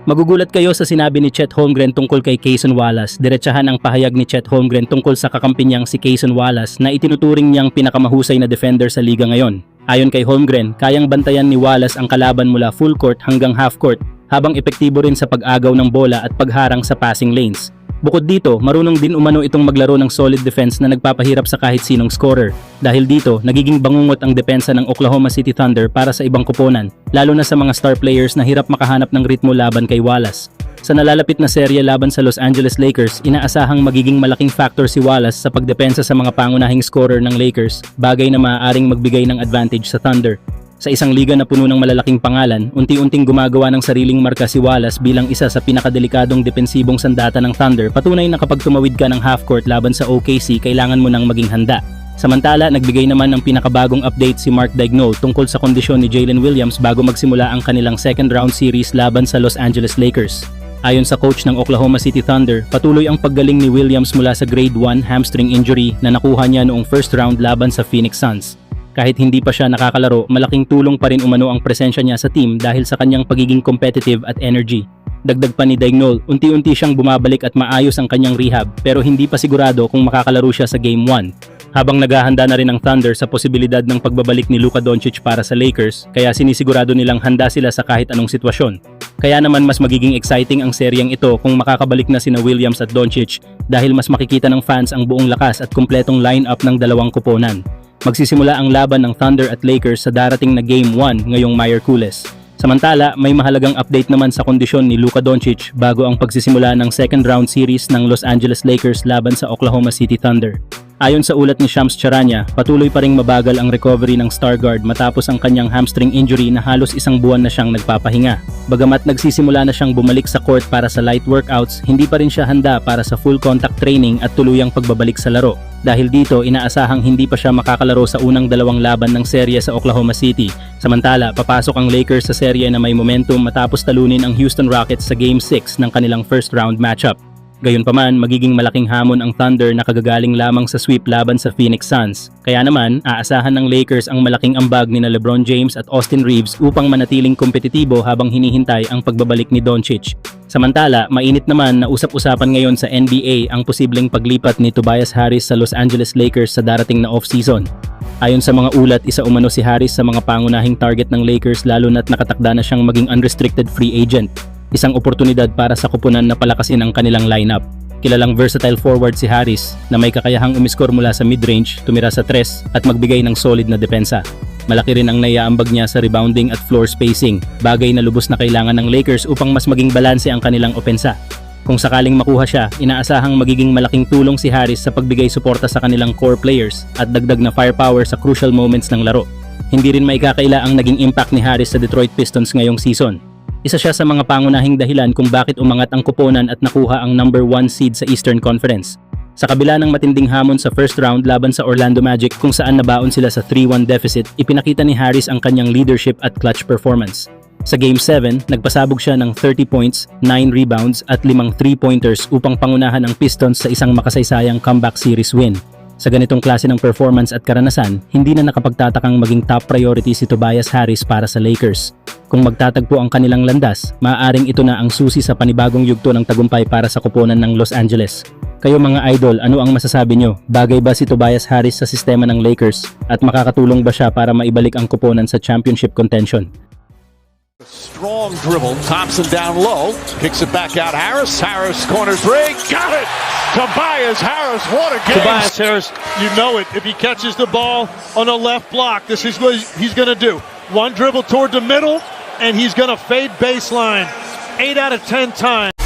Magugulat kayo sa sinabi ni Chet Holmgren tungkol kay Cason Wallace. Diretsahan ang pahayag ni Chet Holmgren tungkol sa kakampi niyang si Cason Wallace na itinuturing niyang pinakamahusay na defender sa liga ngayon. Ayon kay Holmgren, kayang bantayan ni Wallace ang kalaban mula full court hanggang half court, habang epektibo rin sa pag-agaw ng bola at pagharang sa passing lanes. Bukod dito, marunong din umano itong maglaro ng solid defense na nagpapahirap sa kahit sinong scorer. Dahil dito, nagiging bangungot ang depensa ng Oklahoma City Thunder para sa ibang koponan, lalo na sa mga star players na hirap makahanap ng ritmo laban kay Wallace. Sa nalalapit na serye laban sa Los Angeles Lakers, inaasahang magiging malaking factor si Wallace sa pagdepensa sa mga pangunahing scorer ng Lakers, bagay na maaaring magbigay ng advantage sa Thunder. Sa isang liga na puno ng malalaking pangalan, unti-unting gumagawa ng sariling marka si Wallace bilang isa sa pinakadelikadong depensibong sandata ng Thunder. Patunay na kapag tumawid ka ng half-court laban sa OKC, kailangan mo nang maging handa. Samantala, nagbigay naman ng pinakabagong update si Mark Daigneault tungkol sa kondisyon ni Jalen Williams bago magsimula ang kanilang second-round series laban sa Los Angeles Lakers. Ayon sa coach ng Oklahoma City Thunder, patuloy ang paggaling ni Williams mula sa grade 1 hamstring injury na nakuha niya noong first round laban sa Phoenix Suns. Kahit hindi pa siya nakakalaro, malaking tulong pa rin umano ang presensya niya sa team dahil sa kanyang pagiging competitive at energy. Dagdag pa ni Daigneault, unti-unti siyang bumabalik at maayos ang kanyang rehab pero hindi pa sigurado kung makakalaro siya sa Game 1. Habang naghahanda na rin ang Thunder sa posibilidad ng pagbabalik ni Luka Doncic para sa Lakers, kaya sinisigurado nilang handa sila sa kahit anong sitwasyon. Kaya naman mas magiging exciting ang seryeng ito kung makakabalik na sina Williams at Doncic dahil mas makikita ng fans ang buong lakas at kumpletong lineup ng dalawang koponan. Magsisimula ang laban ng Thunder at Lakers sa darating na Game 1 ngayong Miyerkules. Samantala, may mahalagang update naman sa kondisyon ni Luka Doncic bago ang pagsisimula ng second round series ng Los Angeles Lakers laban sa Oklahoma City Thunder. Ayon sa ulat ni Shams Charania, patuloy pa ring mabagal ang recovery ng star guard matapos ang kanyang hamstring injury na halos isang buwan na siyang nagpapahinga. Bagamat nagsisimula na siyang bumalik sa court para sa light workouts, hindi pa rin siya handa para sa full contact training at tuluyang pagbabalik sa laro. Dahil dito, inaasahang hindi pa siya makakalaro sa unang dalawang laban ng serye sa Oklahoma City. Samantala, papasok ang Lakers sa serye na may momentum matapos talunin ang Houston Rockets sa Game 6 ng kanilang first round matchup. Gayunpaman, magiging malaking hamon ang Thunder na kagagaling lamang sa sweep laban sa Phoenix Suns. Kaya naman, aasahan ng Lakers ang malaking ambag ni na LeBron James at Austin Reeves upang manatiling kompetitibo habang hinihintay ang pagbabalik ni Doncic. Samantala, mainit naman na usap-usapan ngayon sa NBA ang posibleng paglipat ni Tobias Harris sa Los Angeles Lakers sa darating na off-season. Ayon sa mga ulat, isa umano si Harris sa mga pangunahing target ng Lakers lalo na't nakatakda na siyang maging unrestricted free agent. Isang oportunidad para sa koponan na palakasin ang kanilang lineup. Kilalang versatile forward si Harris na may kakayahang umiskor mula sa mid-range, tumira sa tres at magbigay ng solid na depensa. Malaki rin ang naiaambag niya sa rebounding at floor spacing, bagay na lubos na kailangan ng Lakers upang mas maging balanse ang kanilang opensa. Kung sakaling makuha siya, inaasahang magiging malaking tulong si Harris sa pagbigay suporta sa kanilang core players at dagdag na firepower sa crucial moments ng laro. Hindi rin maikakaila ang naging impact ni Harris sa Detroit Pistons ngayong season. Isa siya sa mga pangunahing dahilan kung bakit umangat ang koponan at nakuha ang number 1 seed sa Eastern Conference. Sa kabila ng matinding hamon sa first round laban sa Orlando Magic kung saan nabaon sila sa 3-1 deficit, ipinakita ni Harris ang kanyang leadership at clutch performance. Sa Game 7, nagpasabog siya ng 30 points, 9 rebounds at 5 3-pointers upang pangunahan ang Pistons sa isang makasaysayang comeback series win. Sa ganitong klase ng performance at karanasan, hindi na nakapagtatakang maging top priority si Tobias Harris para sa Lakers. Kung magtatagpo ang kanilang landas, maaaring ito na ang susi sa panibagong yugto ng tagumpay para sa koponan ng Los Angeles. Kayo mga idol, ano ang masasabi nyo? Bagay ba si Tobias Harris sa sistema ng Lakers? At makakatulong ba siya para maibalik ang koponan sa championship contention? Strong dribble, Thompson down low, kicks it back out. Harris corner three, got it! Tobias Harris, what a game! Tobias Harris, you know it. If he catches the ball on the left block, this is what he's going to do. One dribble toward the middle, and he's going to fade baseline 8 out of 10 times.